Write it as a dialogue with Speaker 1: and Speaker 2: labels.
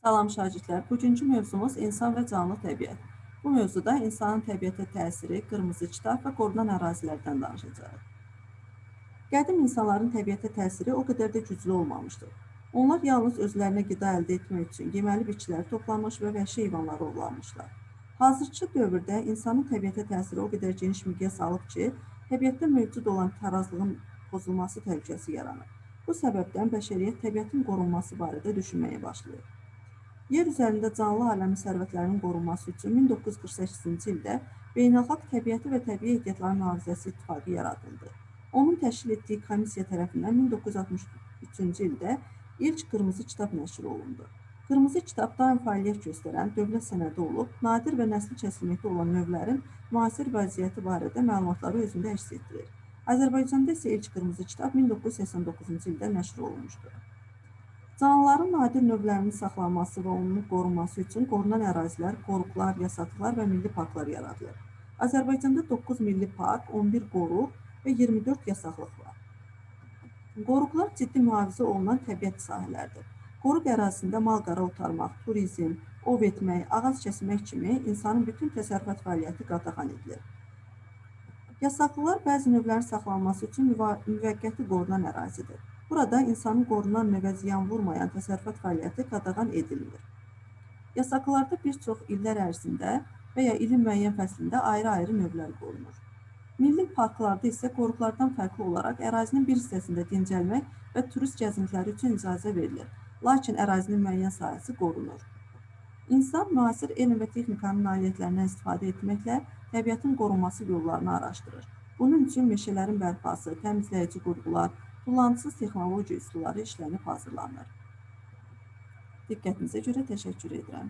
Speaker 1: Salam şagirdlər, bugünkü mövzumuz insan və canlı təbiət. Bu mövzuda insanın təbiətə təsiri, qırmızı kitab və qorunan ərazilərdən danışacağıq. Qədim insanların təbiətə təsiri o qədər də güclü olmamışdır. Onlar yalnız özlərinə qida əldə etmək üçün yeməli bitkilər toplamış və vəhşi heyvanları ovlamışlar. Hazırki dövrdə insanın təbiətə təsiri o qədər geniş miqyas alıb ki, təbiətdə mövcud olan tarazlığın pozulması təhlükəsi yaranır. Bu səbəbdən bəşəriyyət təbiətin qorunması barədə düşünməyə başlayır. Yer üzərində canlı aləmin sərvətlərinin qorunması üçün 1948-ci ildə Beynəlxalq Təbiəti və Təbii Ehtiyatların Mühafizəsi İttifaqı yaradıldı. Onun təşkil etdiyi komissiya tərəfindən 1963-cü ildə ilk Qırmızı kitab nəşr olundu. Qırmızı kitab daim fəaliyyət göstərən dövlət sənədi olub, nadir və nəsli kəsilməkdə olan növlərin müasir vəziyyəti barədə məlumatları özündə əks etdirir. Azərbaycanda isə ilk Qırmızı kitab 1989-cu ildə nəşr olunmuşdur. Canlıların nadir növlərinin saxlanması və onun qorunması üçün qorunan ərazilər, qoruqlar, yasaklar və milli parklar yaradılır. Azərbaycanda 9 milli park, 11 qoruq və 24 yasaqlıq var. Qoruqlar ciddi mühafizə olunan təbiət sahələrdir. Qoruq ərazisində mal-qara otarmaq, turizm, ov etmək, ağac kəsmək kimi insanın bütün təsərrüfat fəaliyyəti qadağan edilir. Yasaqlılar bəzi növlərin saxlanması üçün müvəqqəti qorunan ərazidir. Burada insanın qorunan növə ziyan vurmayan təsərrüfat fəaliyyəti qadağan edilmir. Yasaqlarda bir çox illər ərzində və ya ilin müəyyən fəslində ayrı-ayrı növlər qorunur. Milli parklarda isə qoruqlardan fərqli olaraq ərazinin bir hissəsində dincəlmək və turist gəzintiləri üçün icazə verilir, lakin ərazinin müəyyən sahəsi qorunur. İnsan müasir elm və texnikanın nailiyyətlərindən istifadə etməklə təbiətin qorunması yollarını araşdırır. Bunun üçün meşələrin bərpası, təmizləyici qurğular, tullantısız texnologiya üsulları işlənib hazırlanır. Diqqətinizə görə təşəkkür edirəm.